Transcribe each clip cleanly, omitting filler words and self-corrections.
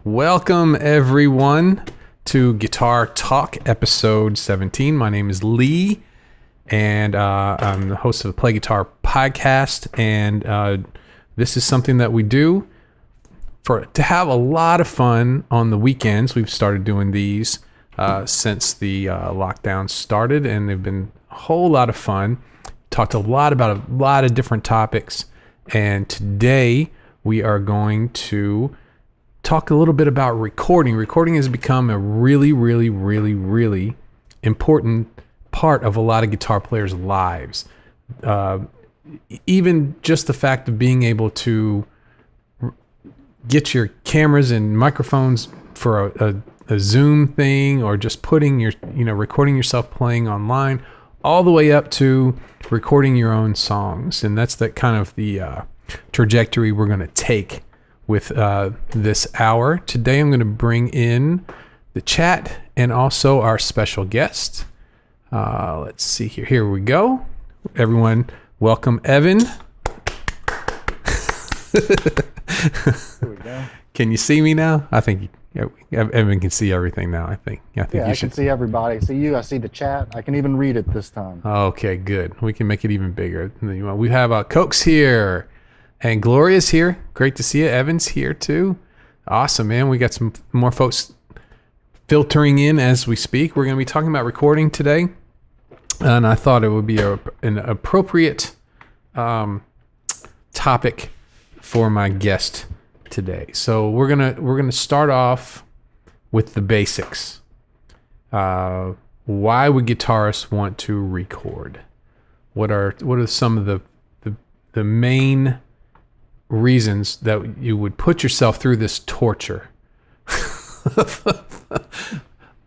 Welcome, everyone, to Guitar Talk, episode 17. My name is Lee, and I'm the host of the Play Guitar podcast, and this is something that we do to have a lot of fun on the weekends. We've started doing these since the lockdown started, and they've been a whole lot of fun. Talked a lot about a lot of different topics, and today we are going to talk a little bit about recording. Recording has become a really important part of a lot of guitar players' lives. Even just the fact of being able to get your cameras and microphones for a Zoom thing, or just putting your, recording yourself playing online, all the way up to recording your own songs. And that's the kind of the trajectory we're going to take with this hour. Today I'm going to bring in the chat and also our special guest. Let's see here. Here we go. Everyone, welcome Evan. There we go. Can you see me now? I think Evan can see everything now. I think I can see everybody. See you. I see the chat. I can even read it this time. Okay, good. We can make it even bigger. We have Coke's here. And Gloria's here. Great to see you. Evan's here too. Awesome, man. We got some more folks filtering in as we speak. We're going to be talking about recording today, and I thought it would be an appropriate topic for my guest today. So we're gonna start off with the basics. Why would guitarists want to record? What are some of the main reasons that you would put yourself through this torture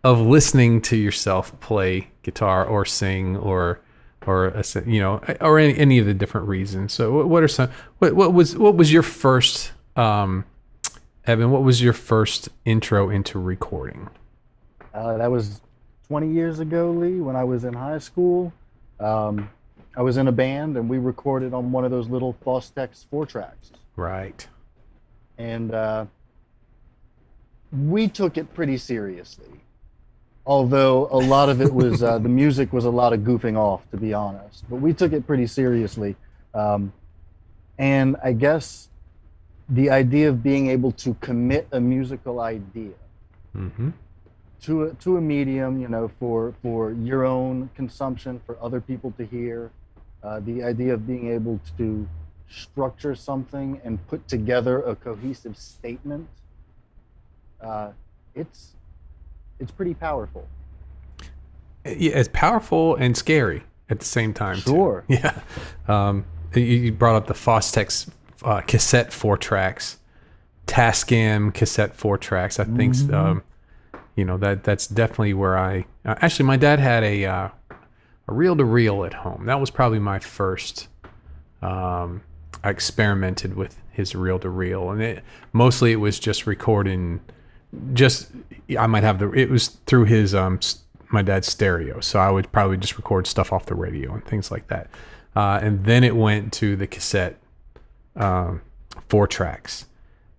of listening to yourself play guitar or sing or any of the different reasons? So what are some, what was your first, Evan, what was your first intro into recording? That was 20 years ago, Lee, when I was in high school. I was in a band, and we recorded on one of those little Fostex 4-tracks. Right. And we took it pretty seriously. Although a lot of it was, the music was a lot of goofing off, to be honest. But we took it pretty seriously. And I guess the idea of being able to commit a musical idea to a medium, for your own consumption, for other people to hear. The idea of being able to structure something and put together a cohesive statement, it's pretty powerful. Yeah, it's powerful and scary at the same time. Sure. Too. Yeah. You brought up the Fostex cassette 4-tracks, Tascam cassette 4-tracks. I think that's definitely where actually my dad had a reel-to-reel at home. That was probably my first. I experimented with his reel-to-reel, and mostly it was just recording. I might have it was through his my dad's stereo, so I would probably just record stuff off the radio and things like that. And then it went to the cassette 4-tracks,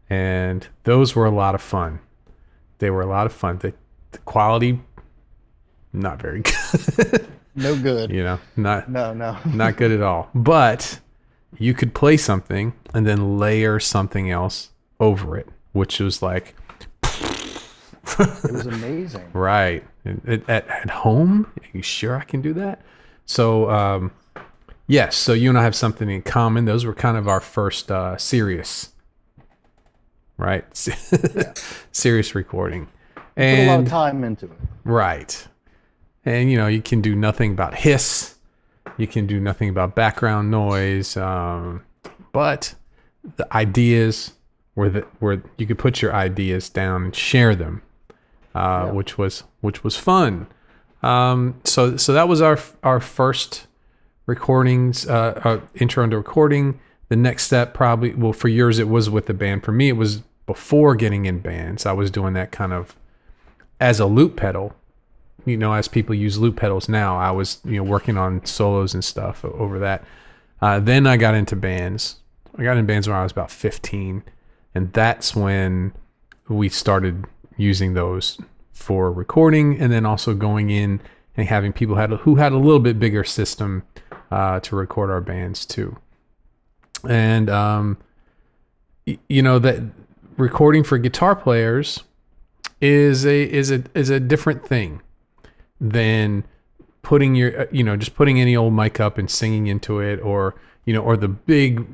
and those were a lot of fun. They were a lot of fun. The quality, not very good. No good. Not good at all. But you could play something and then layer something else over it, which was like, it was amazing. Right. At home? Are you sure I can do that? So, yes. So you and I have something in common. Those were kind of our first serious, right? Yeah. Serious recording. Put a lot of time into it. Right. And, you can do nothing about hiss. You can do nothing about background noise. But the ideas where you could put your ideas down and share them, which was fun. So that was our first recordings, intro into recording. The next step probably, well, for yours it was with the band. For me, it was before getting in bands. I was doing that kind of as a loop pedal. As people use loop pedals now, I was, working on solos and stuff over that. Then I got into bands. I got in bands when I was about 15, and that's when we started using those for recording, and then also going in and having people who had a little bit bigger system to record our bands too. And that recording for guitar players is a different thing than putting just putting any old mic up and singing into it, or the big,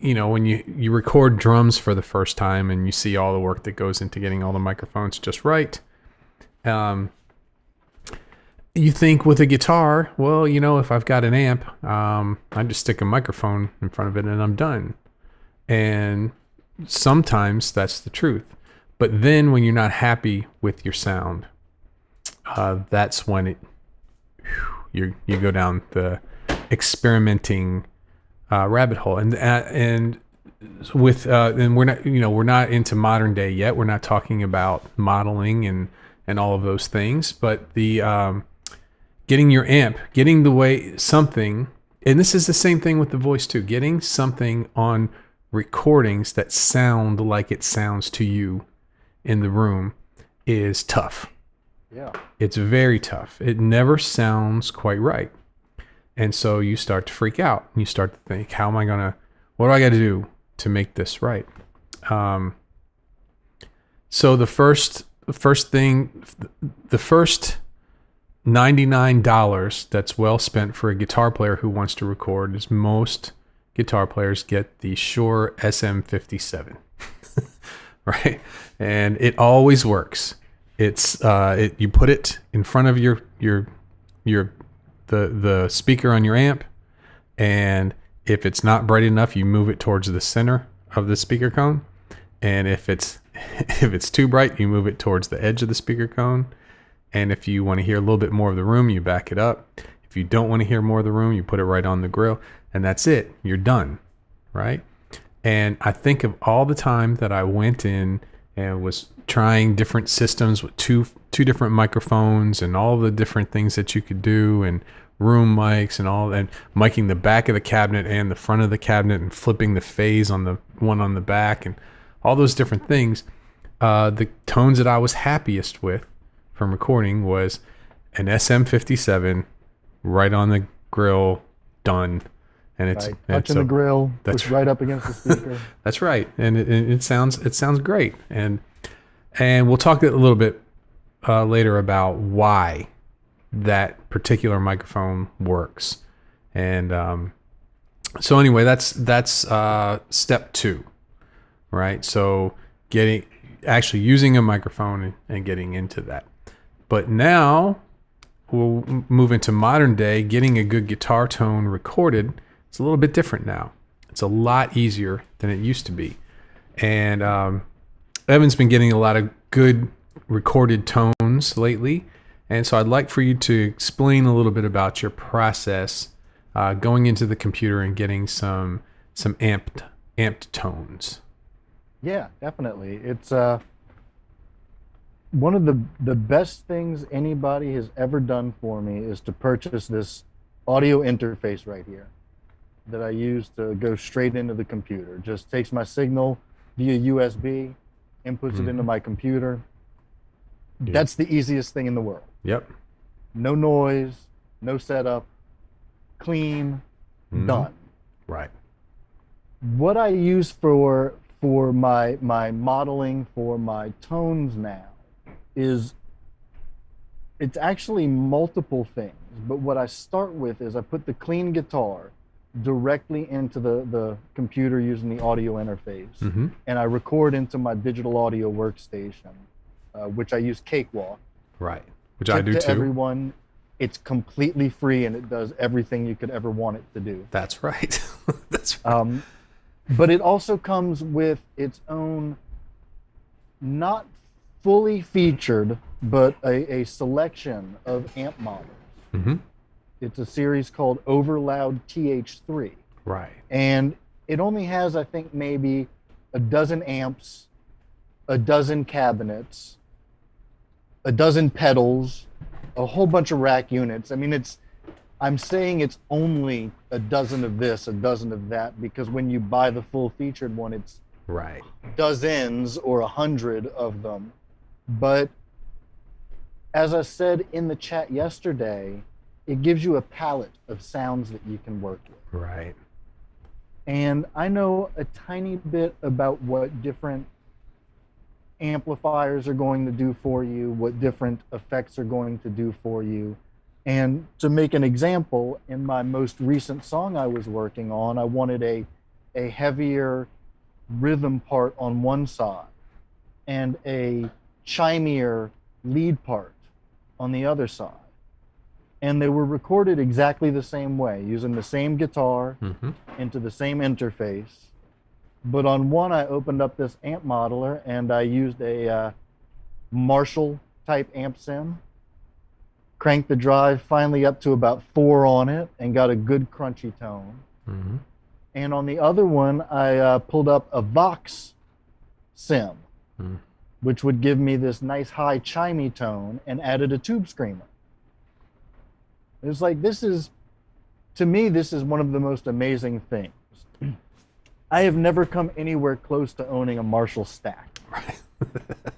when you record drums for the first time and you see all the work that goes into getting all the microphones just right. You think with a guitar, well, if I've got an amp, I just stick a microphone in front of it and I'm done. And sometimes that's the truth. But then when you're not happy with your sound, that's when you go down the experimenting rabbit hole. And we're not into modern day yet. We're not talking about modeling and all of those things, but the getting your amp, getting the way something, and this is the same thing with the voice too, getting something on recordings that sound like it sounds to you in the room is tough. Yeah. It's very tough. It never sounds quite right. And so you start to freak out and you start to think, what do I got to do to make this right? So the first $99 that's well spent for a guitar player who wants to record is most guitar players get the Shure SM57, right? And it always works. It's you put it in front of the speaker on your amp, and if it's not bright enough, you move it towards the center of the speaker cone, and if it's too bright, you move it towards the edge of the speaker cone. And if you want to hear a little bit more of the room, you back it up. If you don't want to hear more of the room, you put it right on the grill, and that's it. You're done, right? And I think of all the time that I went in and was trying different systems with two different microphones and all the different things that you could do, and room mics and all, and miking the back of the cabinet and the front of the cabinet and flipping the phase on the one on the back and all those different things. The tones that I was happiest with from recording was an SM57 right on the grill, done. And it's right. Touching the grill, that's right up against the speaker. That's right. And it sounds great. And we'll talk a little bit later about why that particular microphone works. And so anyway, that's step 2, right? So actually using a microphone and getting into that. But now we'll move into modern day. Getting a good guitar tone recorded, it's a little bit different now. It's a lot easier than it used to be. And Evan's been getting a lot of good recorded tones lately. And so I'd like for you to explain a little bit about your process going into the computer and getting some amped tones. Yeah, definitely. It's one of the best things anybody has ever done for me is to purchase this audio interface right here that I use to go straight into the computer. Just takes my signal via USB, inputs it into my computer. Yeah. That's the easiest thing in the world. Yep. No noise, no setup, clean, done. Right. What I use for my modeling for my tones now is, it's actually multiple things, but what I start with is I put the clean guitar directly into the computer using the audio interface, and I record into my digital audio workstation, which I use Cakewalk. Right, which I do too. Everyone, it's completely free and it does everything you could ever want it to do. That's right. That's right. But it also comes with its own, not fully featured, but a selection of amp models. It's a series called Overloud TH3. Right. And it only has, I think, maybe a dozen amps, a dozen cabinets, a dozen pedals, a whole bunch of rack units. I mean, I'm saying it's only a dozen of this, a dozen of that, because when you buy the full featured one, Right. dozens or 100 of them. But as I said in the chat yesterday, it gives you a palette of sounds that you can work with. Right. And I know a tiny bit about what different amplifiers are going to do for you, what different effects are going to do for you. And to make an example, in my most recent song I was working on, I wanted a heavier rhythm part on one side and a chimier lead part on the other side. And they were recorded exactly the same way, using the same guitar into the same interface. But on one, I opened up this amp modeler and I used a Marshall type amp sim, cranked the drive finally up to about 4 on it and got a good crunchy tone. And on the other one, I pulled up a Vox sim, which would give me this nice high chimey tone, and added a tube screamer. It's like, to me, this is one of the most amazing things. I have never come anywhere close to owning a Marshall stack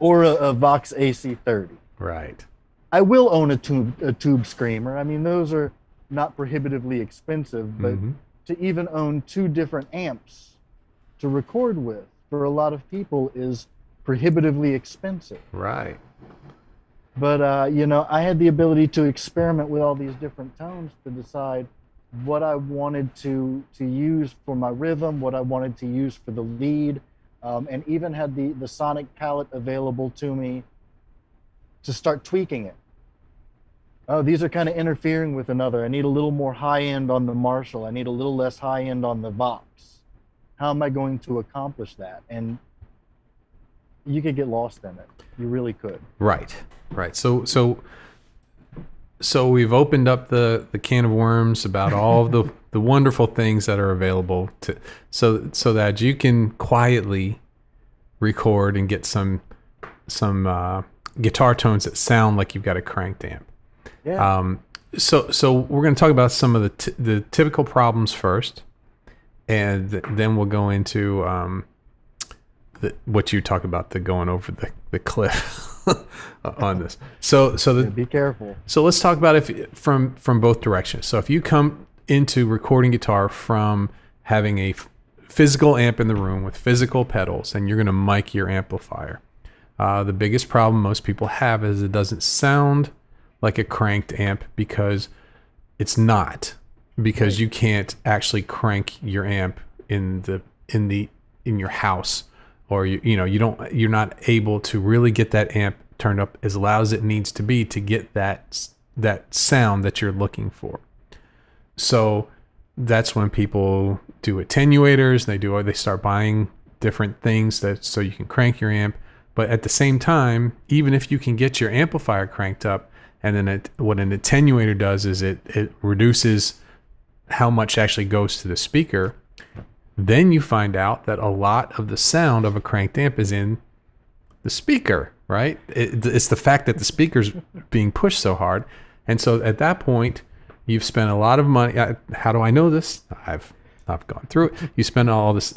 or a Vox AC30. Right. I will own a tube screamer. I mean, those are not prohibitively expensive, but to even own 2 different amps to record with for a lot of people is prohibitively expensive. Right. But I had the ability to experiment with all these different tones to decide what I wanted to use for my rhythm, what I wanted to use for the lead, and even had the sonic palette available to me to start tweaking it. Oh, these are kind of interfering with another. I need a little more high end on the Marshall. I need a little less high end on the Vox. How am I going to accomplish that? And you could get lost in it. You really could. Right. So we've opened up the can of worms about all of the wonderful things that are available so that you can quietly record and get some guitar tones that sound like you've got a cranked amp. Yeah. So we're going to talk about some of the typical problems first, and then we'll go into what you talk about, the going over the cliff on this. So Be careful. So let's talk about from both directions. So if you come into recording guitar from having a physical amp in the room with physical pedals, and you're going to mic your amplifier, the biggest problem most people have is it doesn't sound like a cranked amp, because it's not, because you can't actually crank your amp in your house, or you're not able to really get that amp turned up as loud as it needs to be to get that sound that you're looking for. So that's when people do attenuators. They start buying different things so you can crank your amp. But at the same time, even if you can get your amplifier cranked up, and then what an attenuator does is it reduces how much actually goes to the speaker, then you find out that a lot of the sound of a cranked amp is in the speaker, right? It's the fact that the speaker's being pushed so hard. And so at that point, you've spent a lot of money. How do I know this? I've gone through it. You spend all this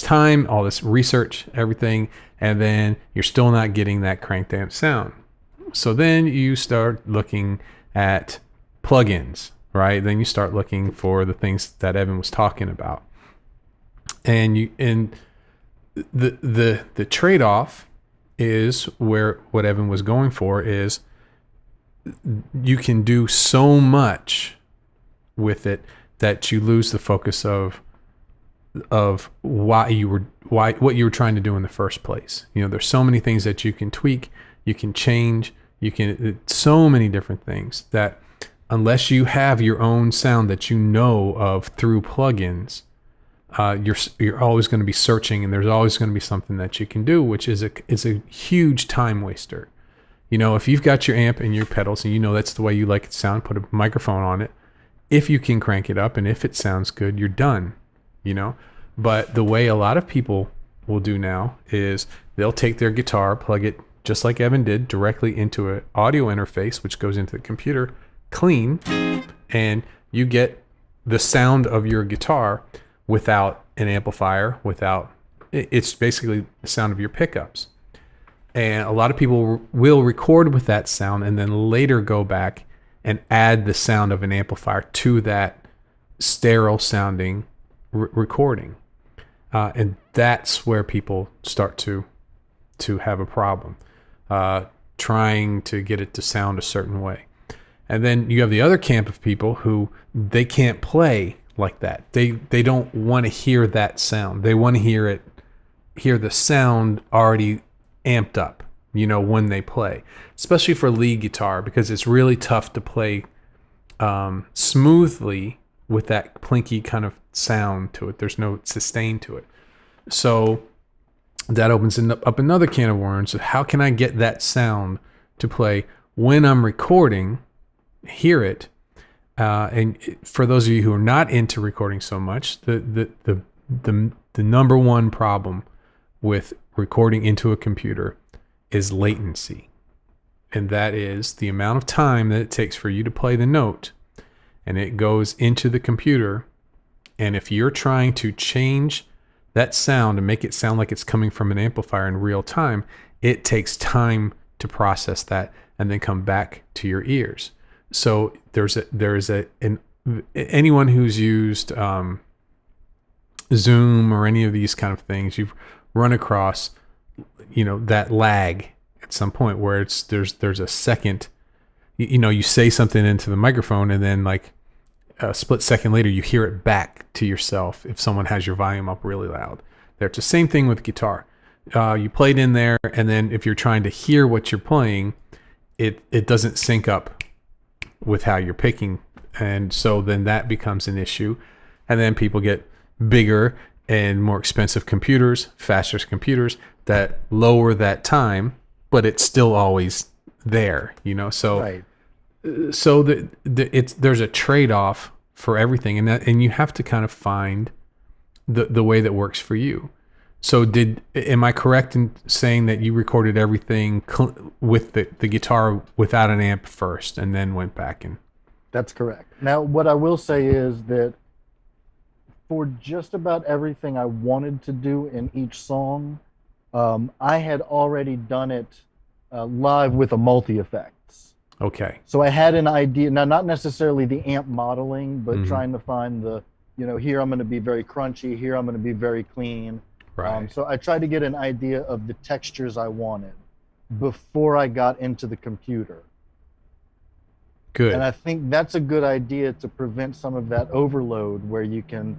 time, all this research, everything, and then you're still not getting that cranked amp sound. So then you start looking at plugins, right? Then you start looking for the things that Evan was talking about. And the trade-off is where what Evan was going for is you can do so much with it that you lose the focus of what you were trying to do in the first place. There's so many things that you can tweak, you can change, so many different things that unless you have your own sound that you know of through plugins, you're always going to be searching, and there's always going to be something that you can do, which is a huge time waster. If you've got your amp and your pedals and that's the way you like it to sound, put a microphone on it. If you can crank it up and if it sounds good, you're done. But the way a lot of people will do now is they'll take their guitar, plug it just like Evan did, directly into an audio interface, which goes into the computer, clean, and you get the sound of your guitar without an amplifier, without It's basically the sound of your pickups. And a lot of people will record with that sound and then later go back and add the sound of an amplifier to that sterile sounding recording. And that's where people start to have a problem, trying to get it to sound a certain way. And then you have the other camp of people who they can't play like that. They don't want to hear that sound. They want to hear the sound already amped up, when they play, especially for lead guitar, because it's really tough to play smoothly with that plinky kind of sound to it. There's no sustain to it. So that opens up another can of worms of how can I get that sound to play when I'm recording, hear it. And for those of you who are not into recording so much, the number one problem with recording into a computer is latency. And that is the amount of time that it takes for you to play the note, and it goes into the computer. And if you're trying to change that sound and make it sound like it's coming from an amplifier in real time, it takes time to process that and then come back to your ears. So anyone who's used Zoom or any of these kind of things, you've run across, that lag at some point where there's a second, you say something into the microphone and then like a split second later you hear it back to yourself if someone has your volume up really loud. It's the same thing with guitar. You played in there, and then if you're trying to hear what you're playing, it doesn't sync up with how you're picking, and so then that becomes an issue. And then people get bigger and more expensive computers, faster computers that lower that time, but it's still always there, So, Right. So there's a trade-off for everything, and you have to kind of find the way that works for you. So am I correct in saying that you recorded everything with the guitar without an amp first and then went back and? That's correct. Now, what I will say is that for just about everything I wanted to do in each song, I had already done it live with a multi-effects. Okay. So I had an idea, now not necessarily the amp modeling, but trying to find here I'm going to be very crunchy, here I'm going to be very clean. Right. So I tried to get an idea of the textures I wanted before I got into the computer. Good. And I think that's a good idea to prevent some of that overload where you can,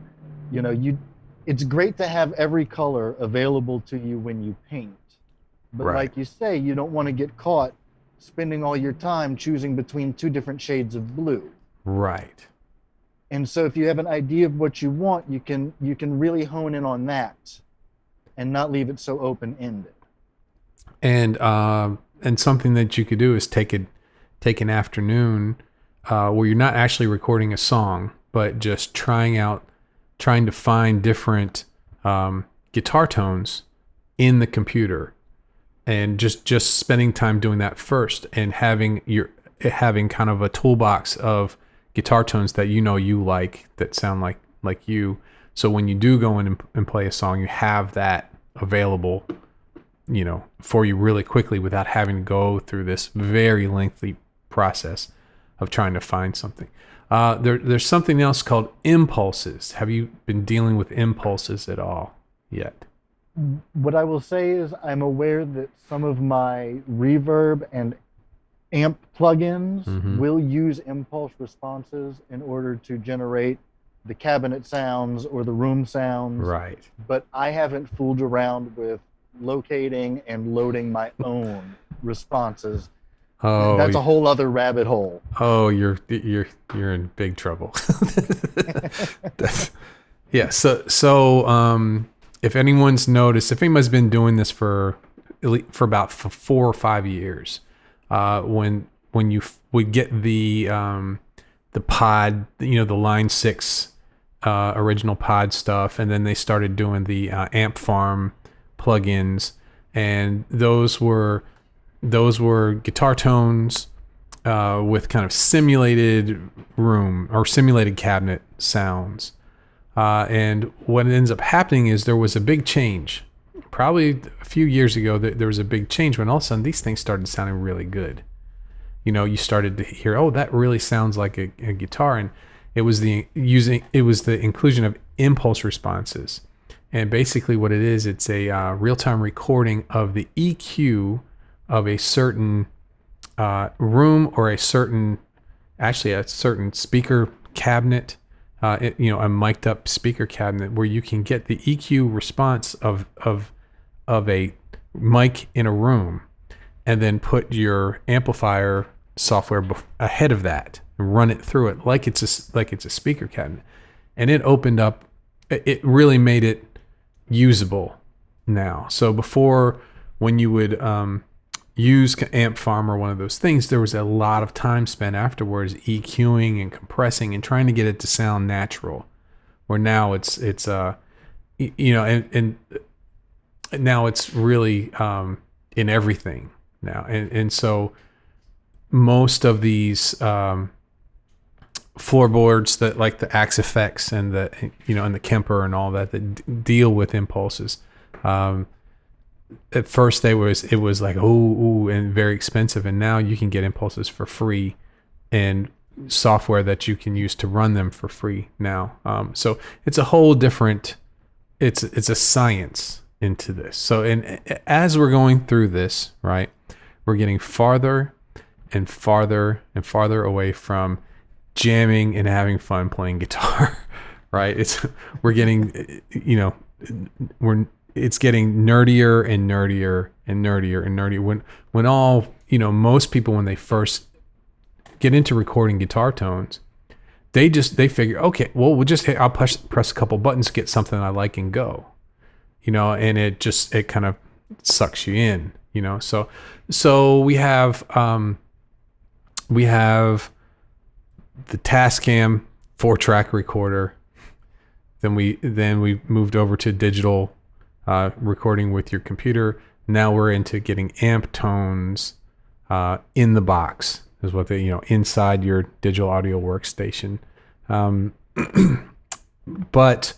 it's great to have every color available to you when you paint. But Right. like you say, you don't want to get caught spending all your time choosing between two different shades of blue. Right. And so if you have an idea of what you want, you can really hone in on that and not leave it so open-ended. And something that you could do is take an afternoon where you're not actually recording a song, but just trying to find different guitar tones in the computer, and just spending time doing that first, and having kind of a toolbox of guitar tones that you like, that sound like you. So when you do go in and play a song, you have that available, for you really quickly without having to go through this very lengthy process of trying to find something. There's something else called impulses. Have you been dealing with impulses at all yet? What I will say is I'm aware that some of my reverb and amp plugins will use impulse responses in order to generate the cabinet sounds or the room sounds. Right. But I haven't fooled around with locating and loading my own responses. Oh, that's a whole other rabbit hole. Oh, you're in big trouble. Yeah. So if anyone's noticed, if anyone's been doing this for about 4 or 5 years, when you would get the pod, the Line 6 original pod stuff, and then they started doing the Amp Farm plugins, and those were guitar tones with kind of simulated room or simulated cabinet sounds. And what ends up happening is there was a big change. Probably a few years ago, there was a big change when all of a sudden these things started sounding really good. You started to hear, oh, that really sounds like a guitar, and it was the inclusion of impulse responses. And basically, what it is, it's a real-time recording of the EQ of a certain room or a certain speaker cabinet, a mic'd up speaker cabinet where you can get the EQ response of a mic in a room, and then put your amplifier software ahead of that and run it through it like it's a speaker cabinet. And it really made it usable now. So before, when you would use Amp Farm or one of those things, there was a lot of time spent afterwards EQing and compressing and trying to get it to sound natural. Where now it's and now it's really in everything now, and so most of these floorboards that, like the Axe Effects and the Kemper and all that deal with impulses. At first it was like ooh and very expensive, and now you can get impulses for free and software that you can use to run them for free now. So it's a whole different. It's a science into this. So as we're going through this, right, we're getting farther and farther and farther away from jamming and having fun playing guitar, right? It's getting nerdier and nerdier and nerdier and nerdier. When most people, when they first get into recording guitar tones, they figure, okay, well, I'll press a couple buttons, get something I like, and go, and it kind of sucks you in, So we have the Tascam 4-track recorder. Then we moved over to digital recording with your computer. Now we're into getting amp tones in the box, is what they, inside your digital audio workstation. But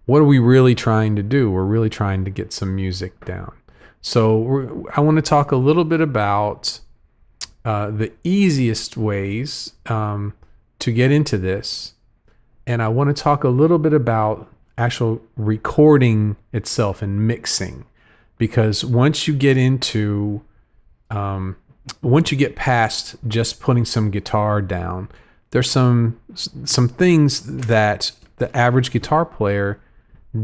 what are we really trying to do? We're really trying to get some music down. So I want to talk a little bit about the easiest ways to get into this. And I want to talk a little bit about actual recording itself and mixing, because once you get past just putting some guitar down, there's some things that the average guitar player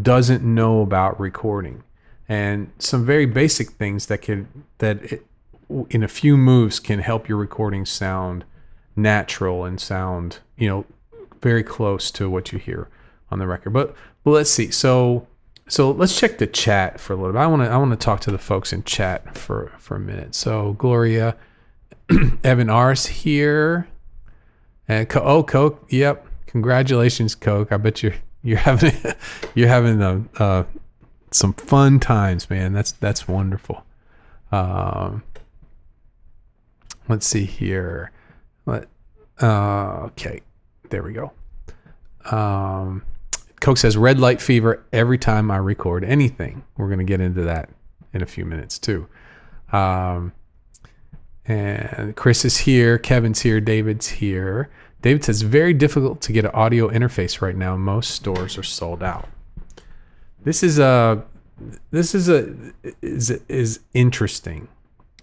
doesn't know about recording, and some very basic things that in a few moves can help your recording sound natural and sound, very close to what you hear on the record. But let's see. So let's check the chat for a little bit. I want to talk to the folks in chat for a minute. So Gloria, Evan Ars here, and Coke. Yep, congratulations, Coke. I bet you're having some fun times, man. That's wonderful. Let's see here. Okay, there we go. Coke says red light fever every time I record anything. We're going to get into that in a few minutes too. And Chris is here, Kevin's here, David's here. David says very difficult to get an audio interface right now. Most stores are sold out. This is interesting.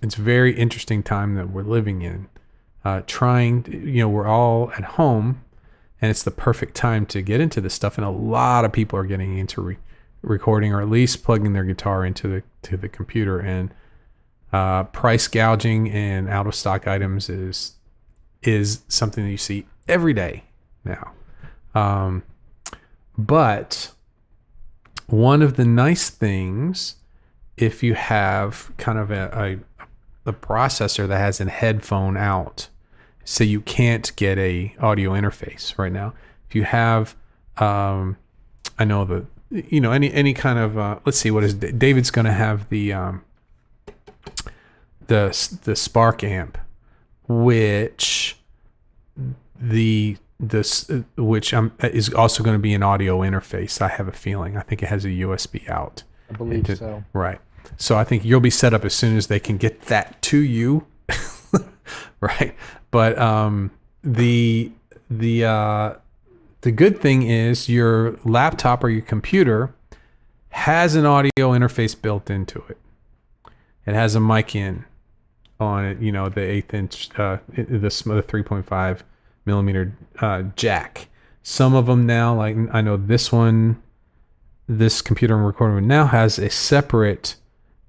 It's a very interesting time that we're living in. We're all at home, and it's the perfect time to get into this stuff. And a lot of people are getting into recording, or at least plugging their guitar into the computer. And price gouging and out of stock items is something that you see every day now. But one of the nice things, if you have kind of a processor that has a headphone out, so you can't get a audio interface right now. If you have, I know any kind of, let's see, what is David's going to have the Spark amp, which the this, which is also going to be an audio interface. I have a feeling. I think it has a USB out. I believe so. Right. So I think you'll be set up as soon as they can get that to you. Right. But the good thing is your laptop or your computer has an audio interface built into it. It has a mic in on it, you know, the 1/8 inch, the 3.5 millimeter jack. Some of them now, like I know this computer I'm recording with now has a separate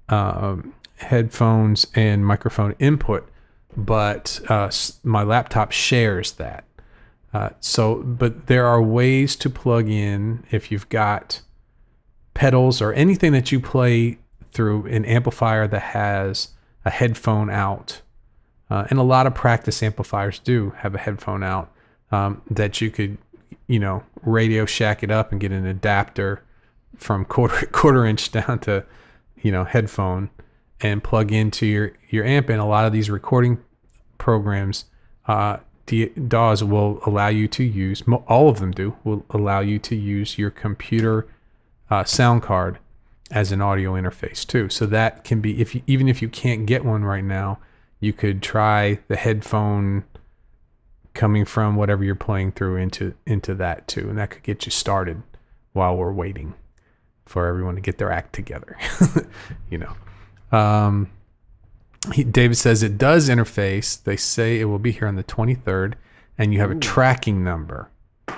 headphones and microphone input, but my laptop shares that. But there are ways to plug in if you've got pedals or anything that you play through an amplifier that has a headphone out. And a lot of practice amplifiers do have a headphone out that you could, you know, Radio Shack it up and get an adapter from quarter inch down to, you know, headphone and plug into your amp. And a lot of these recording programs, DAWs will allow you to use, all of them do, will allow you to use your computer sound card as an audio interface too. So that can be, even if you can't get one right now, you could try the headphone coming from whatever you're playing through into that too, and that could get you started while we're waiting for everyone to get their act together. You know, David says it does interface. They say it will be here on the 23rd, and you have a tracking number.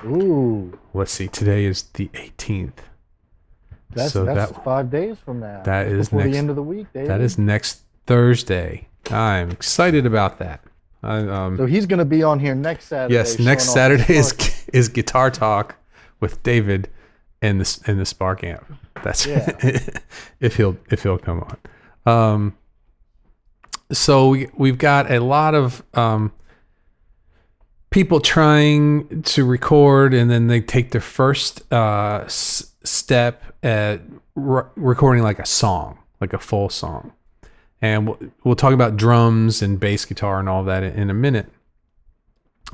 Ooh. Let's see. Today is the 18th. That's 5 days from now. That is before next, the end of the week, David. That is next Thursday. I'm excited about that. So he's going to be on here next Saturday. Yes, next Saturday is Guitar Talk with David and the Spark amp. That's if he'll come on. So we've got a lot of people trying to record, and then they take their first step at recording like a song, like a full song. And we'll talk about drums and bass guitar and all that in a minute.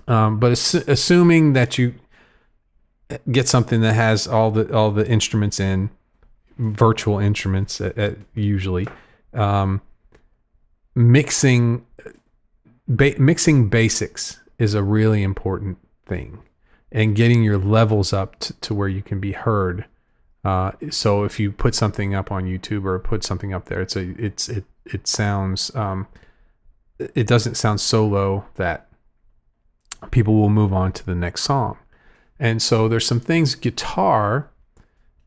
But assuming that you get something that has all the instruments in, virtual instruments usually, mixing basics is a really important thing, and getting your levels up to where you can be heard. So if you put something up on YouTube or put something up there, it sounds it doesn't sound so low that people will move on to the next song. And so there's some things guitar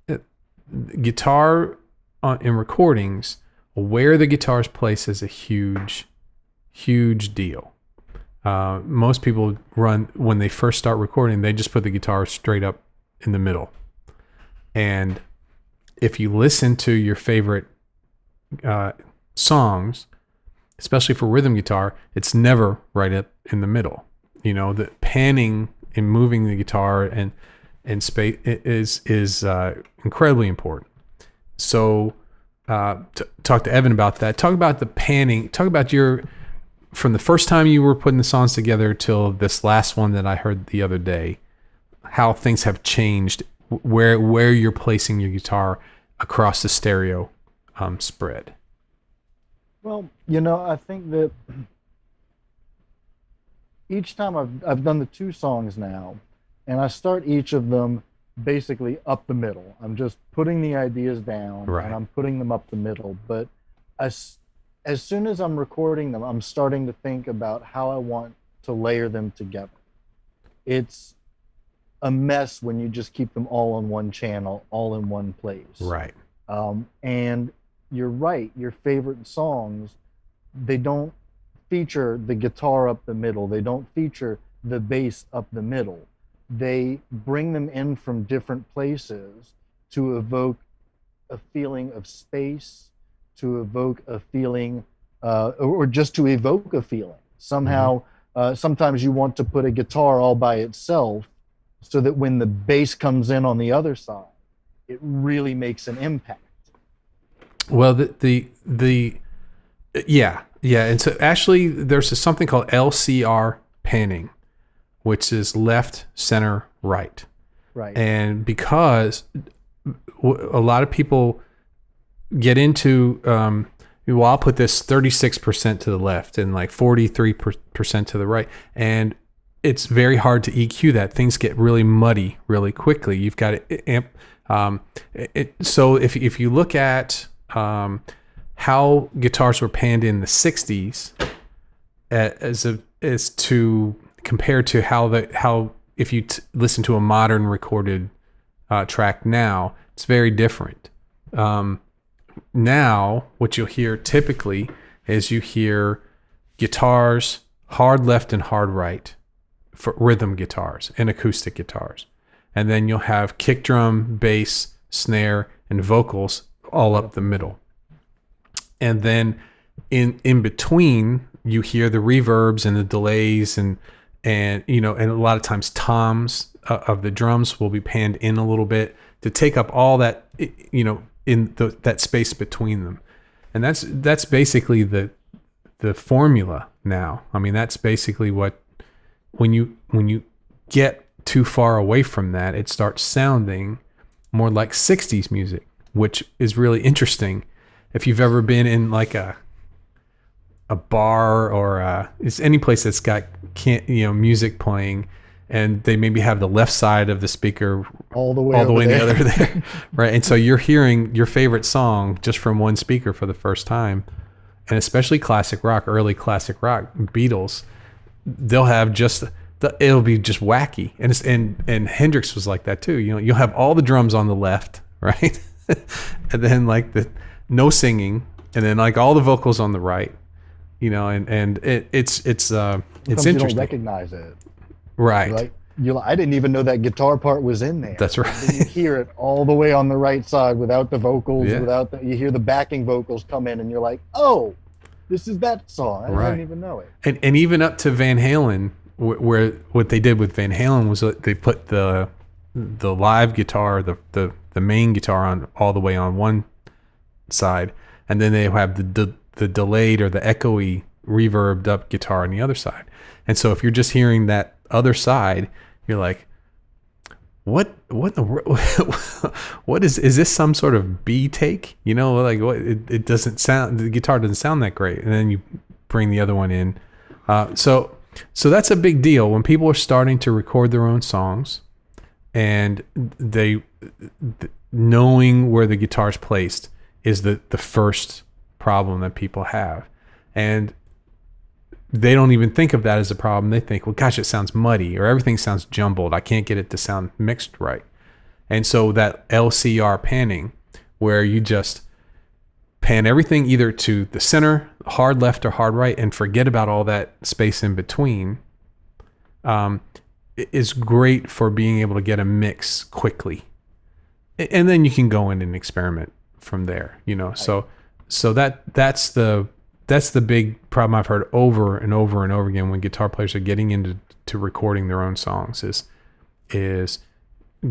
in recordings, where the guitar is placed is a huge deal. Most people when they first start recording, they just put the guitar straight up in the middle. And if you listen to your favorite songs, especially for rhythm guitar, it's never right up in the middle. You know, the panning and moving the guitar and space is incredibly important. So talk to Evan about that. Talk about the panning. Talk about from the first time you were putting the songs together till this last one that I heard the other day, how things have changed, where you're placing your guitar across the stereo spread. Well, you know, I think that each time I've done the 2 songs now, and I start each of them basically up the middle. I'm just putting the ideas down, right, and I'm putting them up the middle. But as soon as I'm recording them, I'm starting to think about how I want to layer them together. It's a mess when you just keep them all on one channel, all in one place. Right. And you're right, your favorite songs, they don't feature the guitar up the middle. They don't feature the bass up the middle. They bring them in from different places to evoke a feeling of space, to evoke a feeling, or just to evoke a feeling. Somehow, sometimes you want to put a guitar all by itself so that when the bass comes in on the other side, it really makes an impact. Well, yeah. And so actually there's something called LCR panning, which is left, center, right. Right. And because a lot of people get into, well, I'll put this 36% to the left and like 43% to the right. And it's very hard to EQ that. Things get really muddy really quickly. You've got to amp. So if you look at how guitars were panned in the 60s as to compared to how if you listen to a modern recorded track now, it's very different. Now, what you'll hear typically is you hear guitars hard left and hard right for rhythm guitars and acoustic guitars. And then you'll have kick drum, bass, snare, and vocals all up the middle. And then in between, you hear the reverbs and the delays and a lot of times toms of the drums will be panned in a little bit to take up all that, in that space between them. And that's basically the formula now. I mean, that's basically what, when you get too far away from that, it starts sounding more like 60s music, which is really interesting. If you've ever been in like a bar or it's any place that's got music playing, and they maybe have the left side of the speaker all the way in the other there, right? And so you're hearing your favorite song just from one speaker for the first time. And especially classic rock, early classic rock, Beatles, they'll have it'll be just wacky. And Hendrix was like that too. You'll have all the drums on the left, right? And then like no singing, and then like all the vocals on the right. It's interesting. You don't recognize it, right? You're like, I didn't even know that guitar part was in there. That's right. And you hear it all the way on the right side without the vocals, Yeah. You hear the backing vocals come in, and you're like, oh, this is that song. I didn't even know it. And even up to Van Halen, where what they did with Van Halen was they put the live guitar, the main guitar on all the way on one side, and then they have the delayed or the echoey reverbed up guitar on the other side. And so if you're just hearing that other side, you're like, what is this some sort of B take? Like what, it doesn't sound, the guitar doesn't sound that great. And then you bring the other one in. So that's a big deal when people are starting to record their own songs, and knowing where the guitar's placed is the first problem that people have. And they don't even think of that as a problem. They think, well, gosh, it sounds muddy, or everything sounds jumbled. I can't get it to sound mixed right. And so that LCR panning, where you just pan everything either to the center, hard left or hard right, and forget about all that space in between, is great for being able to get a mix quickly. And then you can go in and experiment from there, So that's the big problem I've heard over and over and over again when guitar players are getting into recording their own songs is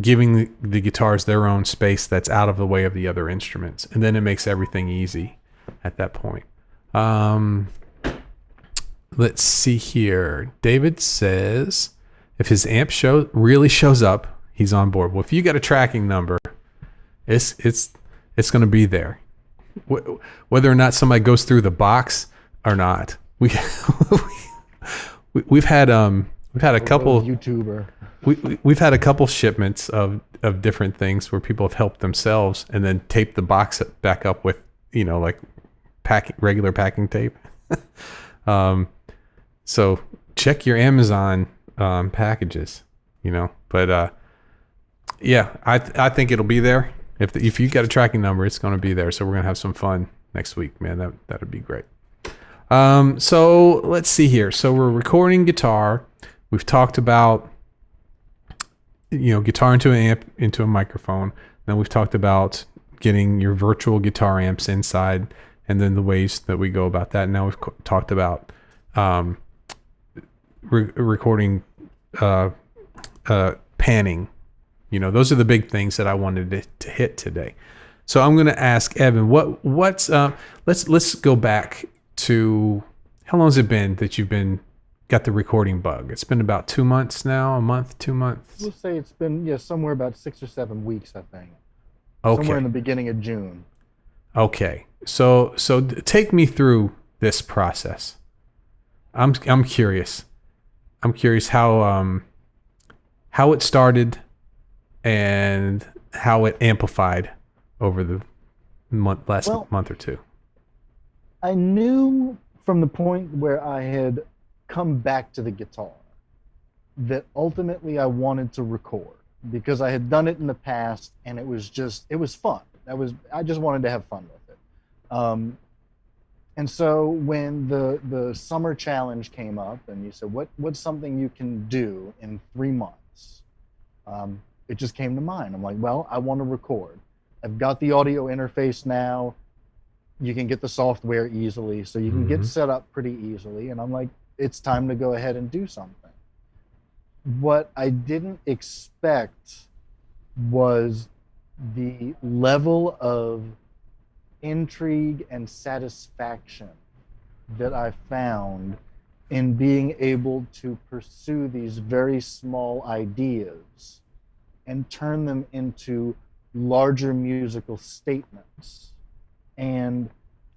giving the guitars their own space that's out of the way of the other instruments, and then it makes everything easy at that point. Let's see here. David says if his amp really shows up, he's on board. Well, if you got a tracking number, it's going to be there. Whether or not somebody goes through the box or not, we've had a couple YouTuber. We've had a couple shipments of different things where people have helped themselves and then taped the box back up with like regular packing tape. So check your Amazon packages, But yeah, I think it'll be there. If you got a tracking number, it's going to be there. So we're going to have some fun next week, man. That'd be great. So let's see here. So we're recording guitar. We've talked about, guitar into an amp, into a microphone. Then we've talked about getting your virtual guitar amps inside, and then the ways that we go about that. Now we've talked about recording panning. Those are the big things that I wanted to hit today. So I'm going to ask Evan, let's go back to, how long has it been that you've been got the recording bug? It's been about 2 months now, a month, 2 months. We'll say it's been somewhere about 6 or 7 weeks, I think. Somewhere in Okay. the beginning of June. Okay. So take me through this process. I'm curious. I'm curious how it started and how it amplified over the last Well, month or two. I knew from the point where I had come back to the guitar that ultimately I wanted to record because I had done it in the past and it was fun. I just wanted to have fun with it. And so when the summer challenge came up and you said, what's something you can do in 3 months? It just came to mind. I'm like, well, I want to record. I've got the audio interface now. You can get the software easily, so you can get set up pretty easily. And I'm like, it's time to go ahead and do something. What I didn't expect was the level of intrigue and satisfaction that I found in being able to pursue these very small ideas and turn them into larger musical statements. And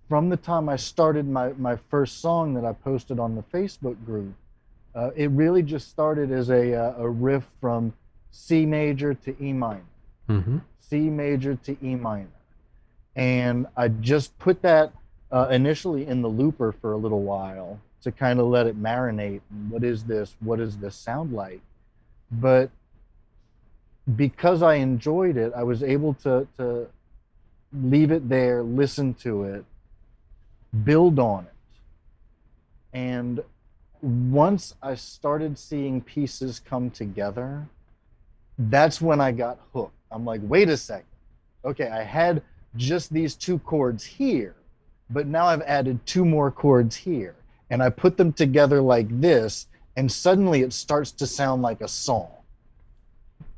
from the time I started my first song that I posted on the Facebook group, it really just started as a riff from C major to E minor, Mm-hmm. C major to E minor. And I just put that initially in the looper for a little while to kind of let it marinate. What is this? What does this sound like? But because I enjoyed it, I was able to leave it there, listen to it, build on it. And once I started seeing pieces come together, that's when I got hooked. I'm like, wait a second. Okay, I had just these 2 chords here, but now I've added 2 more chords here. And I put them together like this, and suddenly it starts to sound like a song.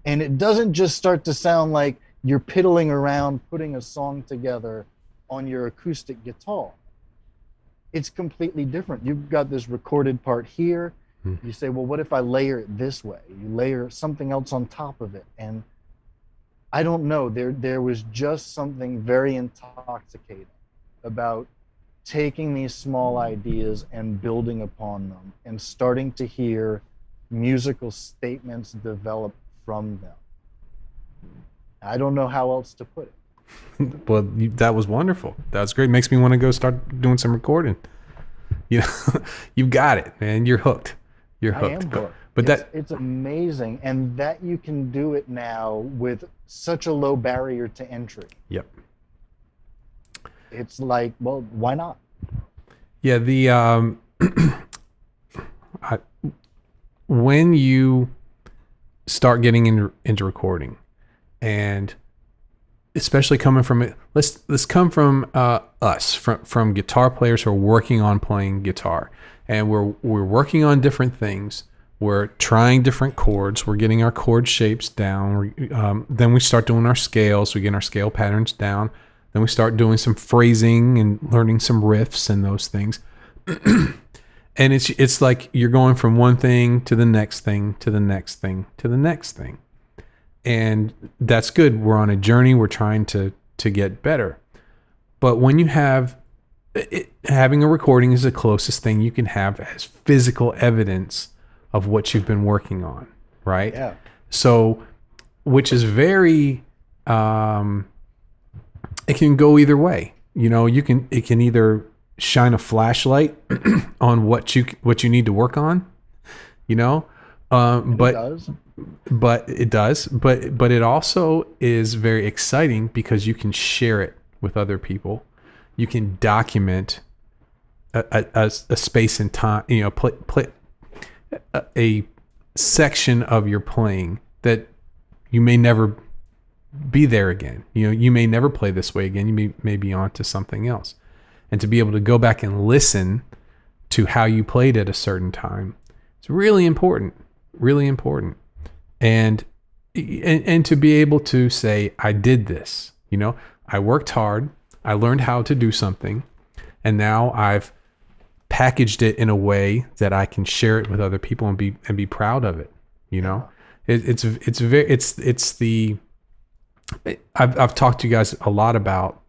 And it doesn't just start to sound like you're piddling around putting a song together on your acoustic guitar. It's completely different. You've got this recorded part here. You say, well, what if I layer it this way? You layer something else on top of it. And I don't know, there was just something very intoxicating about taking these small ideas and building upon them and starting to hear musical statements develop from them. I don't know how else to put it. Well, that was wonderful. That was great. Makes me want to go start doing some recording. You know, you've got it, man. You're hooked. You're hooked. I am hooked. But it's amazing, and that you can do it now with such a low barrier to entry. Yep. It's like, well, why not? Yeah. When you start getting into recording, and especially coming from it, let's come from us, from guitar players who are working on playing guitar, and we're working on different things. We're trying different chords. We're getting our chord shapes down. Then we start doing our scales. We get our scale patterns down. Then we start doing some phrasing and learning some riffs and those things. And it's like you're going from one thing to the next thing to the next thing to the next thing. And that's good. We're on a journey. We're trying to get better. But when you have having a recording is the closest thing you can have as physical evidence of what you've been working on, right? Yeah. So, which is very, it can go either way. You know, it can either shine a flashlight on what you need to work on, you know, but it does. But it also is very exciting because you can share it with other people. You can document a space and time, you know, play a section of your playing that you may never be there again. You know, you may never play this way again. You may be on to something else. And to be able to go back and listen to how you played at a certain time, it's really important, really important. And to be able to say, I did this, you know, I worked hard, I learned how to do something, and now I've packaged it in a way that I can share it with other people and be proud of it. You know, I've talked to you guys a lot about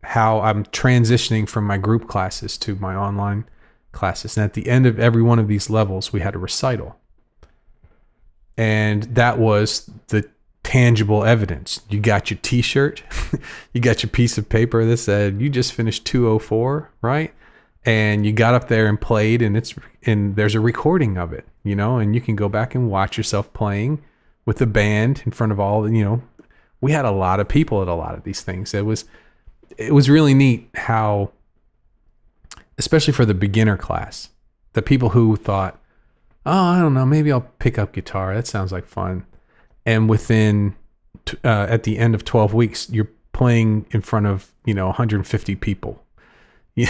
how I'm transitioning from my group classes to my online classes. And at the end of every one of these levels, we had a recital. And that was the tangible evidence. You got your t-shirt, you got your piece of paper that said, you just finished 204, right? And you got up there and played, and there's a recording of it, you know, and you can go back and watch yourself playing with the band in front of all, you know. We had a lot of people at a lot of these things. It was really neat how, especially for the beginner class, the people who thought, oh, I don't know, maybe I'll pick up guitar. That sounds like fun. And within, at the end of 12 weeks, you're playing in front of, you know, 150 people. You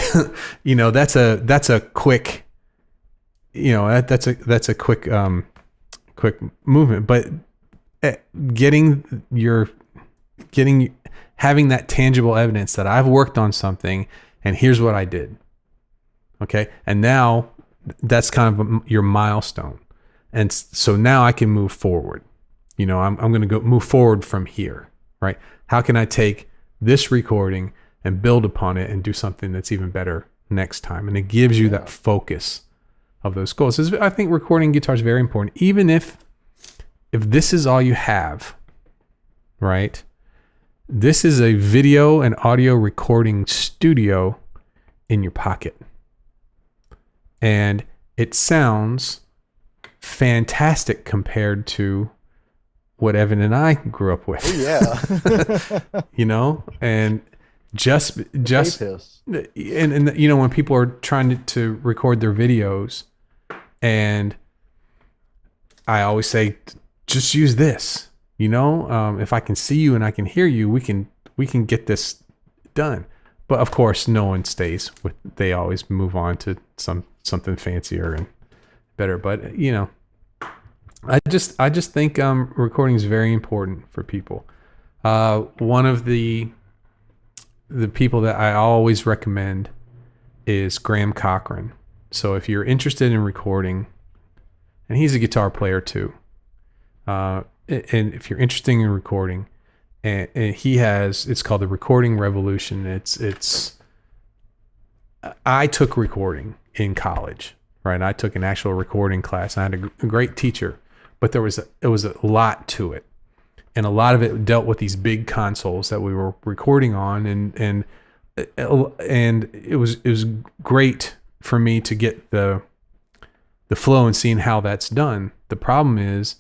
know, that's a quick, you know, that's a quick movement. But having that tangible evidence that I've worked on something and here's what I did. Okay. And now that's kind of your milestone. And so now I can move forward. You know, I'm going to move forward from here, right? How can I take this recording and build upon it and do something that's even better next time? And it gives you that focus of those goals. I think recording guitar is very important. Even if this is all you have, right? This is a video and audio recording studio in your pocket. And it sounds fantastic compared to what Evan and I grew up with. Oh, yeah. You know, and just and you know, when people are trying to record their videos, and I always say, just use this. You know, if I can see you and I can hear you, we can get this done. But of course, no one stays with. They always move on to something fancier and better. But you know, I just think recording is very important for people. One of the people that I always recommend is Graham Cochran. So if you're interested in recording, and he's a guitar player too, and if you're interested in recording, and he has, it's called the Recording Revolution. I took recording in college, right? I took an actual recording class. I had a great teacher, but it was a lot to it, and a lot of it dealt with these big consoles that we were recording on, and it was great for me to get the flow and seeing how that's done. The problem is,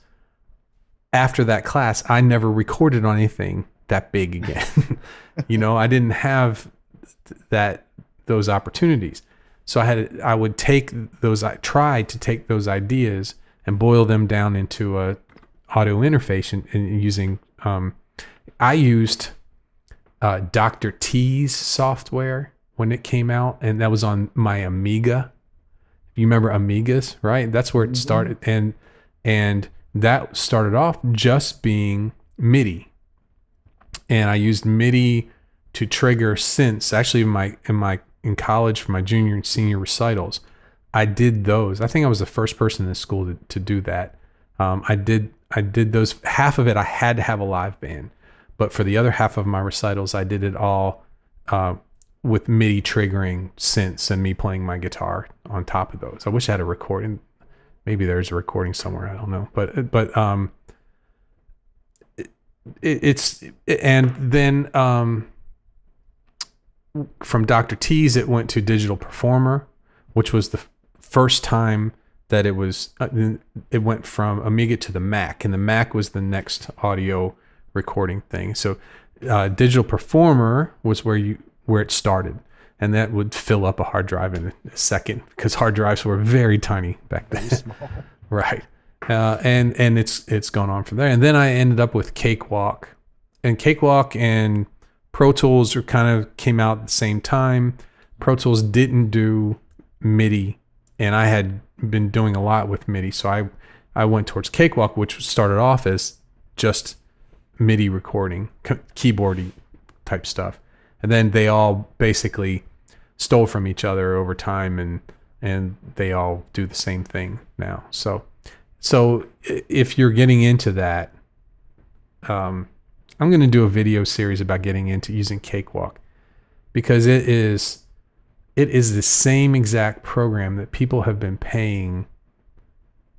after that class, I never recorded on anything that big again. You know, I didn't have those opportunities. So I tried to take those ideas and boil them down into a audio interface and using, I used Dr. T's software when it came out, and that was on my Amiga. You remember Amigas, right? That's where it started. And that started off just being MIDI. And I used MIDI to trigger synths. Actually, in college for my junior and senior recitals, I did those. I think I was the first person in the school to do that. I did those. Half of it I had to have a live band, but for the other half of my recitals, I did it all with MIDI triggering synths and me playing my guitar on top of those. I wish I had a recording. Maybe there's a recording somewhere. I don't know, but and then from Dr. T's, it went to Digital Performer, which was the first time that it went from Amiga to the Mac, and the Mac was the next audio recording thing. So Digital Performer was where it started, and that would fill up a hard drive in a second, because hard drives were very tiny back then. Very small. Right. And it's gone on from there. And then I ended up with Cakewalk, and Pro Tools came out at the same time. Pro Tools didn't do MIDI, and I had been doing a lot with MIDI, so I went towards Cakewalk, which started off as just MIDI recording, keyboardy type stuff. And then they all basically stole from each other over time, and they all do the same thing now. So if you're getting into that, I'm going to do a video series about getting into using Cakewalk, because it is the same exact program that people have been paying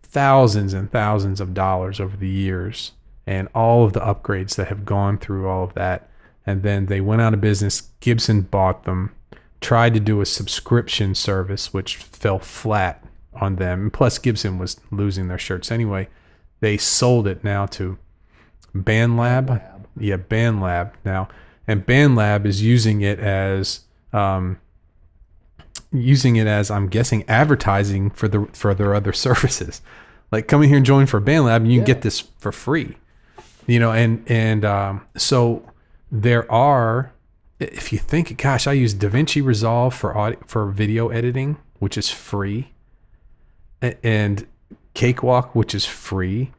thousands and thousands of dollars over the years, and all of the upgrades that have gone through all of that. And then they went out of business. Gibson bought them, tried to do a subscription service, which fell flat on them. And plus, Gibson was losing their shirts anyway. They sold it now to BandLab. Yeah, BandLab now. And BandLab is using it as I'm guessing, advertising for their other services. Like, come in here and join for BandLab, and you can get this for free. So there are, if you think, gosh, I use DaVinci Resolve for video editing, which is free, and Cakewalk, which is free,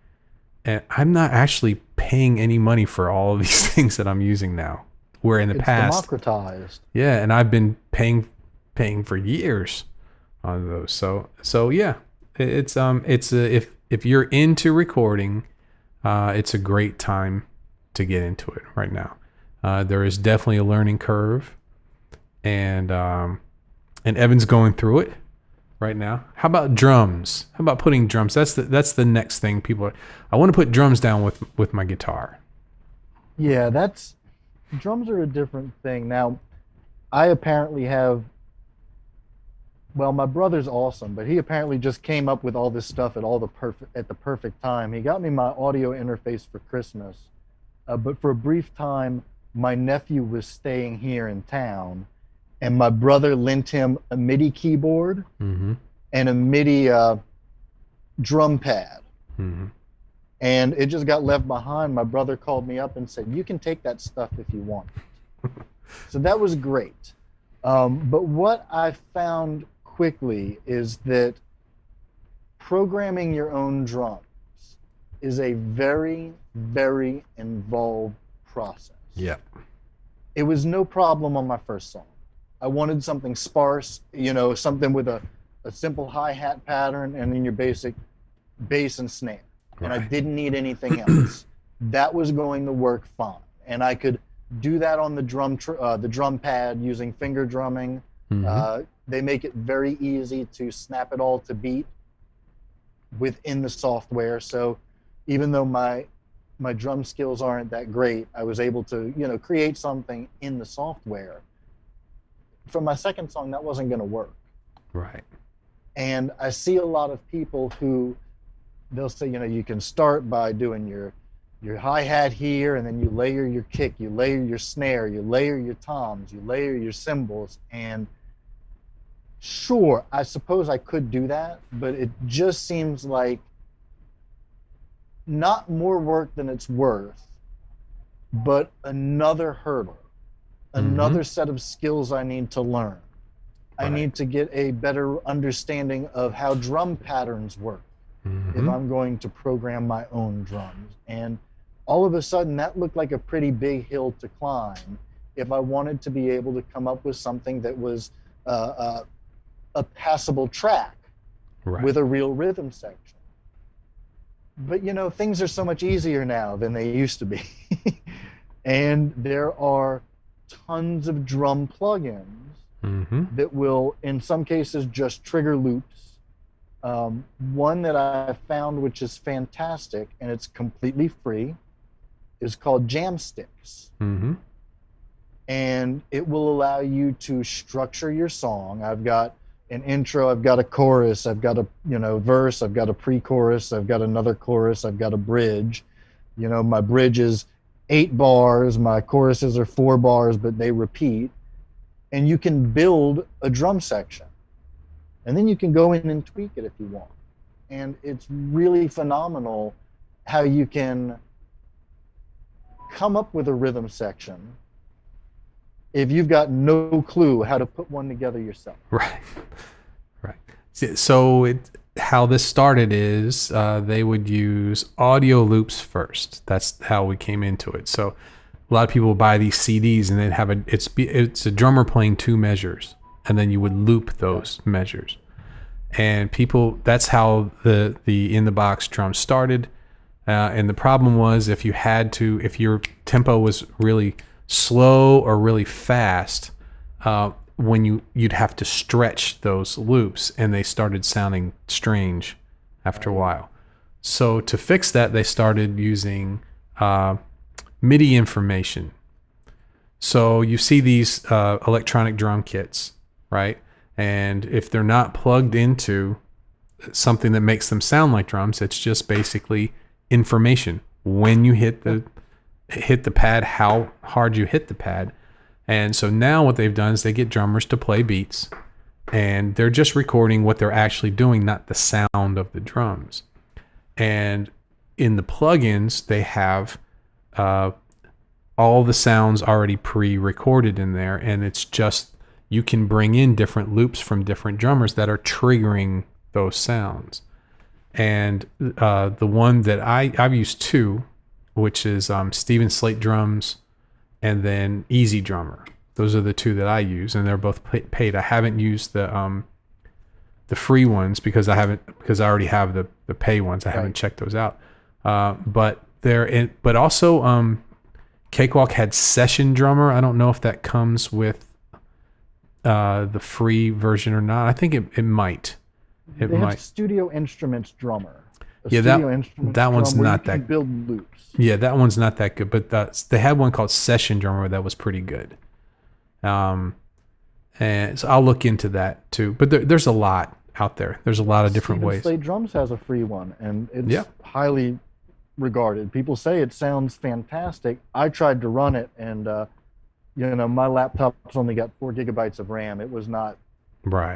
and I'm not actually paying any money for all of these things that I'm using now. Where in the past, democratized. Yeah, and I've been paying for years on those. So yeah, if you're into recording, it's a great time to get into it right now. There is definitely a learning curve, and Evan's going through it right now. How about drums? How about putting drums? That's the next thing I want to put drums down with my guitar. Yeah, drums are a different thing. Now, I apparently have, well, my brother's awesome, but he apparently just came up with all this stuff at the perfect time. He got me my audio interface for Christmas, but for a brief time, my nephew was staying here in town, and my brother lent him a MIDI keyboard and a MIDI drum pad. Mm-hmm. And it just got left behind. My brother called me up and said, "You can take that stuff if you want." So that was great. But what I found quickly is that programming your own drums is a very, very involved process. Yeah. It was no problem on my first song. I wanted something sparse, something with a simple hi-hat pattern and then your basic bass and snare. And I didn't need anything else. That was going to work fine. And I could do that on the drum pad using finger drumming. Mm-hmm. They make it very easy to snap it all to beat within the software. So even though my drum skills aren't that great, I was able to, create something in the software. For my second song, that wasn't going to work. Right. And I see a lot of people who, they'll say, you can start by doing your hi-hat here, and then you layer your kick, you layer your snare, you layer your toms, you layer your cymbals. And sure, I suppose I could do that, but it just seems like not more work than it's worth, but another hurdle, another set of skills I need to learn. I need to get a better understanding of how drum patterns work if I'm going to program my own drums. And all of a sudden, that looked like a pretty big hill to climb if I wanted to be able to come up with something that was a passable track with a real rhythm section. But, things are so much easier now than they used to be. And there are tons of drum plugins that will, in some cases, just trigger loops. One that I found, which is fantastic, and it's completely free, is called Jamsticks. And it will allow you to structure your song. I've got an intro, I've got a chorus, I've got a verse, I've got a pre-chorus, I've got another chorus, I've got a bridge. My bridge is 8 bars, my choruses are 4 bars, but they repeat. And you can build a drum section. And then you can go in and tweak it if you want. And it's really phenomenal how you can come up with a rhythm section if you've got no clue how to put one together yourself. Right. So how this started is they would use audio loops first. That's how we came into it. So a lot of people buy these CDs and they'd have it's a drummer playing 2 measures. and then you would loop those measures. And people, that's how the in the box drum started. And the problem was if your tempo was really slow or really fast, you'd have to stretch those loops, and they started sounding strange after a while. So to fix that, they started using MIDI information. So you see these electronic drum kits, right? And if they're not plugged into something that makes them sound like drums, it's just basically information. When you hit the pad, how hard you hit the pad. And so now what they've done is they get drummers to play beats, and they're just recording what they're actually doing, not the sound of the drums. And in the plugins, they have all the sounds already pre-recorded in there, and it's just you can bring in different loops from different drummers that are triggering those sounds. And the one that I've used two, which is Steven Slate drums and then Easy Drummer. Those are the two that I use, and they're both paid. I haven't used the free ones because I already have the pay ones. I haven't checked those out. But also Cakewalk had Session Drummer. I don't know if that comes with the free version or not. I think it might. They have Studio Instruments Drummer. That one's not that. Build loops. Yeah, that one's not that good. But they had one called Session Drummer that was pretty good. And so I'll look into that too. But there's a lot out there. There's a lot of different ways. Slate Drums has a free one, and it's highly regarded. People say it sounds fantastic. I tried to run it, and my laptop's only got 4 gigabytes of RAM. It was not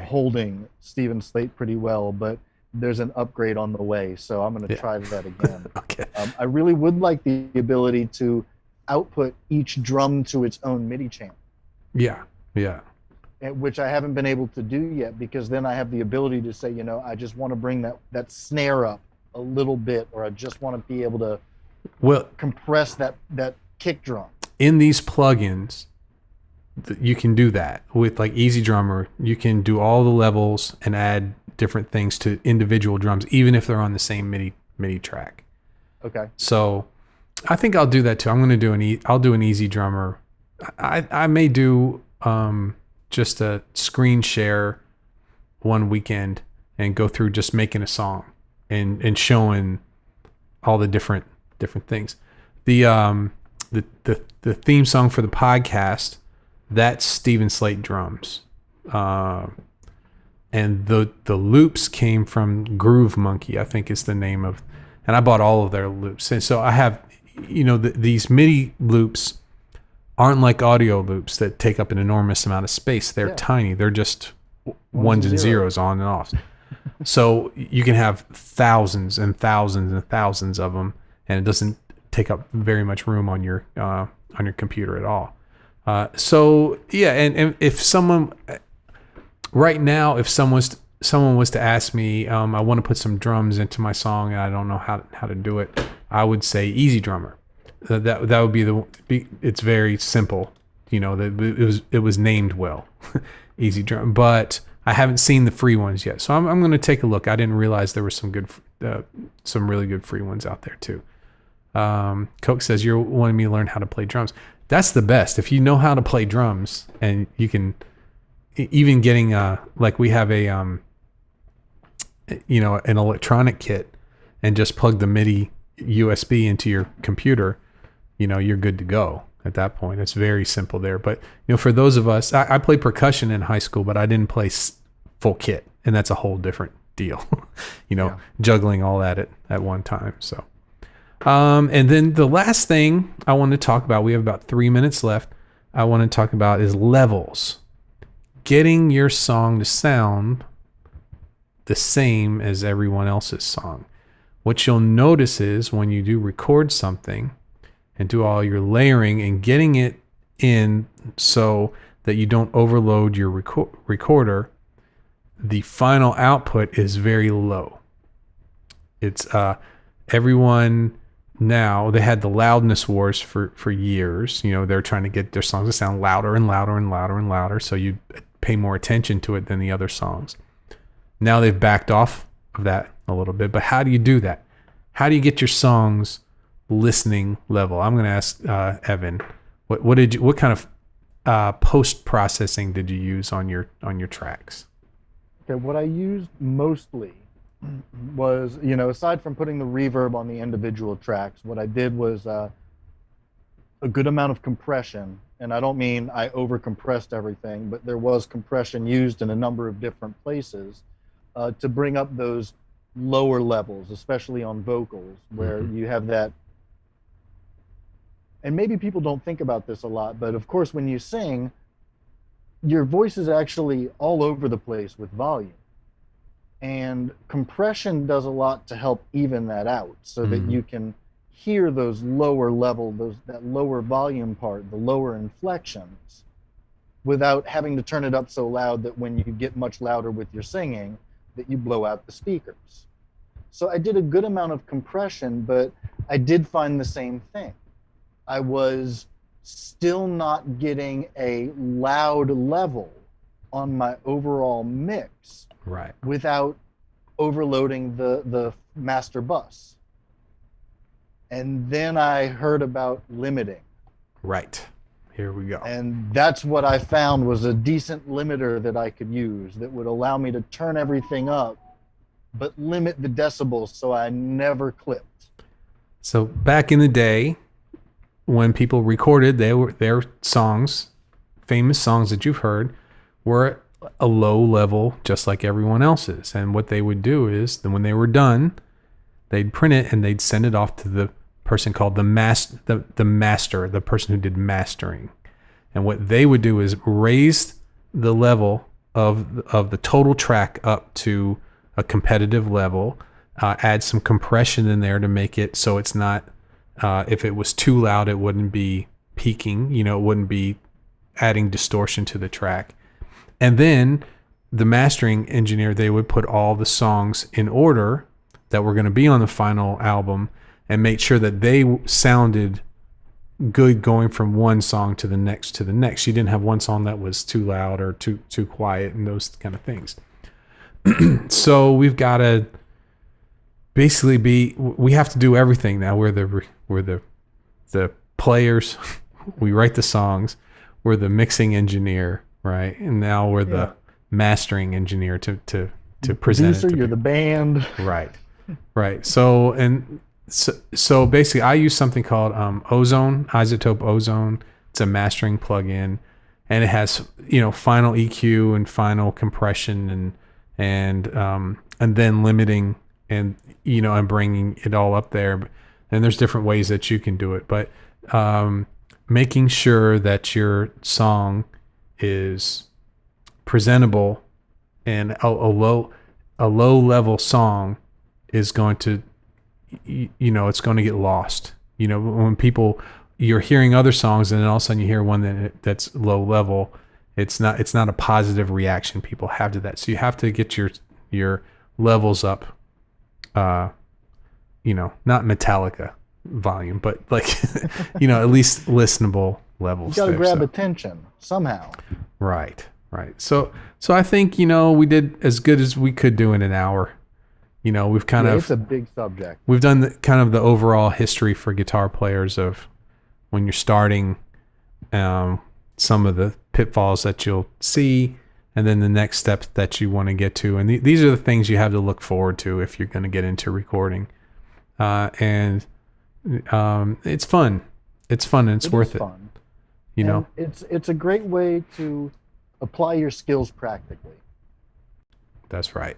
holding Steven Slate pretty well, but there's an upgrade on the way, so I'm going to try that again. Okay. I really would like the ability to output each drum to its own MIDI channel. Yeah. Which I haven't been able to do yet, because then I have the ability to say, I just want to bring that snare up a little bit, or I just want to be able to compress that kick drum. In these plugins, you can do that with like Easy Drummer. You can do all the levels and add different things to individual drums, even if they're on the same MIDI track. Okay. So I think I'll do that too. I'm going to do I'll do an Easy Drummer. I may do just a screen share one weekend and go through just making a song and showing all the different things. The theme song for the podcast, that's Steven Slate drums. And the loops came from Groove Monkey, I think is the name of, and I bought all of their loops. And so I have, these MIDI loops aren't like audio loops that take up an enormous amount of space. They're tiny. They're just ones and zeros on and off. So you can have thousands and thousands and thousands of them, and it doesn't take up very much room on your computer at all. And if someone right now, if someone was to ask me, I want to put some drums into my song and I don't know how to do it, I would say Easy Drummer. That would be it's very simple. It was named well, Easy Drum. But I haven't seen the free ones yet, so I'm going to take a look. I didn't realize there were some really good free ones out there too. Coke says you're wanting me to learn how to play drums. That's the best. If you know how to play drums, and you can even getting like we have an electronic kit, and just plug the MIDI USB into your computer, you're good to go at that point. It's very simple there. But for those of us, I played percussion in high school, but I didn't play full kit, and that's a whole different deal. Juggling all that at one time. So and then the last thing I want to talk about, we have about 3 minutes left, I want to talk about is levels. Getting your song to sound the same as everyone else's song. What you'll notice is when you do record something and do all your layering and getting it in so that you don't overload your recorder, the final output is very low. It's everyone now, they had the loudness wars for years. They're trying to get their songs to sound louder and louder and louder and louder. So you pay more attention to it than the other songs. Now they've backed off of that a little bit, but how do you do that? How do you get your songs listening level? I'm going to ask Evan, what kind of post processing did you use on your tracks? Okay, what I used mostly was, you know, aside from putting the reverb on the individual tracks, what I did was a good amount of compression. And I don't mean I over compressed everything, but there was compression used in a number of different places to bring up those lower levels, especially on vocals, where you have that. And maybe people don't think about this a lot, but of course, when you sing, your voice is actually all over the place with volume. And compression does a lot to help even that out so that you can hear those lower level, that lower volume part, the lower inflections, without having to turn it up so loud that when you get much louder with your singing, that you blow out the speakers. So I did a good amount of compression, but I did find the same thing. I was still not getting a loud level on my overall mix, right, without overloading the master bus. And then I heard about limiting. Right. Here we go. And that's what I found was a decent limiter that I could use that would allow me to turn everything up, but limit the decibels so I never clipped. So back in the day, when people recorded their songs, famous songs that you've heard, were a low level, just like everyone else's. And what they would do is, then when they were done, they'd print it and they'd send it off to the person called the master, the person who did mastering. And what they would do is raise the level of the total track up to a competitive level, add some compression in there to make it so it's not, if it was too loud, it wouldn't be peaking, it wouldn't be adding distortion to the track. And then the mastering engineer, they would put all the songs in order that were going to be on the final album and make sure that they sounded good going from one song to the next to the next. You didn't have one song that was too loud or too quiet and those kind of things. So we've got to basically we have to do everything now. We're the players. We write the songs. We're the mixing engineer, right? And now we're the mastering engineer to present producer, it to you're the band. Right. So basically I use something called Isotope Ozone. It's a mastering plugin, and it has final EQ and final compression and then limiting and and bringing it all up there. And there's different ways that you can do it, but making sure that your song is presentable and a low level song is going to it's going to get lost. When you're hearing other songs and then all of a sudden you hear one that's low level, it's not a positive reaction people have to that. So you have to get your levels up, not Metallica volume, but like at least listenable levels. You got to grab attention somehow. Right. So I think we did as good as we could do in an hour. We've kind of, it's a big subject. We've done the overall history for guitar players of when you're starting, some of the pitfalls that you'll see, and then the next steps that you want to get to. And these are the things you have to look forward to if you're going to get into recording. And it's fun. It's fun and it's worth it. Fun. It's a great way to apply your skills practically. That's right.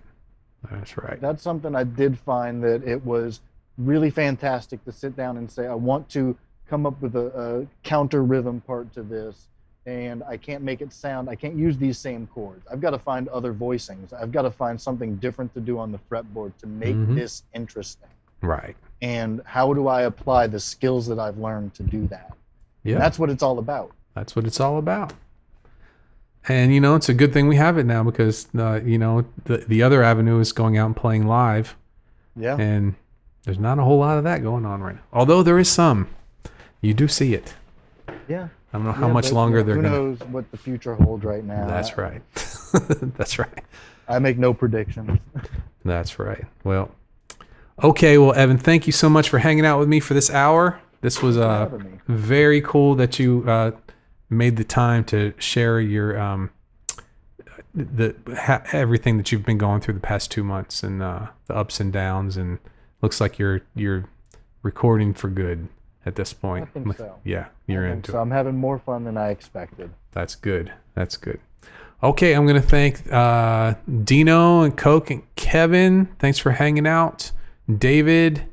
That's something I did find that it was really fantastic to sit down and say, I want to come up with a counter rhythm part to this, and I can't make it sound, I can't use these same chords. I've got to find other voicings. I've got to find something different to do on the fretboard to make this interesting. Right. And how do I apply the skills that I've learned to do that? Yeah. And that's what it's all about. That's what it's all about. And, it's a good thing we have it now because, the other avenue is going out and playing live. Yeah. And there's not a whole lot of that going on right now. Although there is some. You do see it. Yeah. I don't know how Yeah, much but, longer they're who going to. knows what the future holds right now. That's right. That's right. I make no predictions. That's right. Well, okay. Well, Evan, thank you so much for hanging out with me for this hour. This was Thanks for having me. very cool that you made the time to share your everything that you've been going through the past 2 months and the ups and downs. And looks like you're recording for good at this point. I think so. Yeah, you're I think into so. it. I'm having more fun than I expected. That's good. That's good. Okay, I'm going to thank Dino and Coke and Kevin. Thanks for hanging out. David,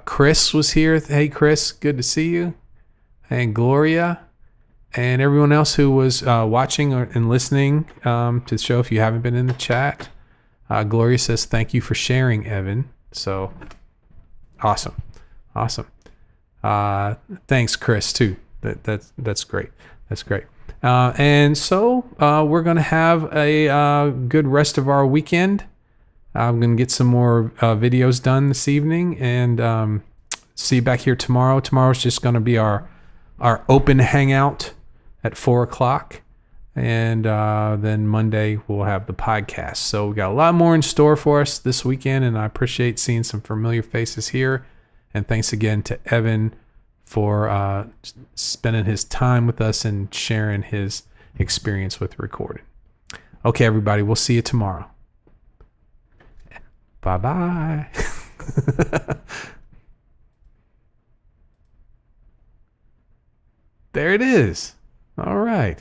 Chris was here. Hey, Chris, good to see you. And Gloria, and everyone else who was watching and listening to the show. If you haven't been in the chat, Gloria says thank you for sharing, Evan. So awesome. Thanks, Chris, too. That's great. That's great. And so we're going to have a good rest of our weekend. I'm going to get some more videos done this evening and see you back here tomorrow. Tomorrow's just going to be our open hangout at 4:00. And then Monday we'll have the podcast. So we got a lot more in store for us this weekend, and I appreciate seeing some familiar faces here. And thanks again to Evan for spending his time with us and sharing his experience with recording. Okay, everybody, we'll see you tomorrow. Bye-bye. There it is. All right.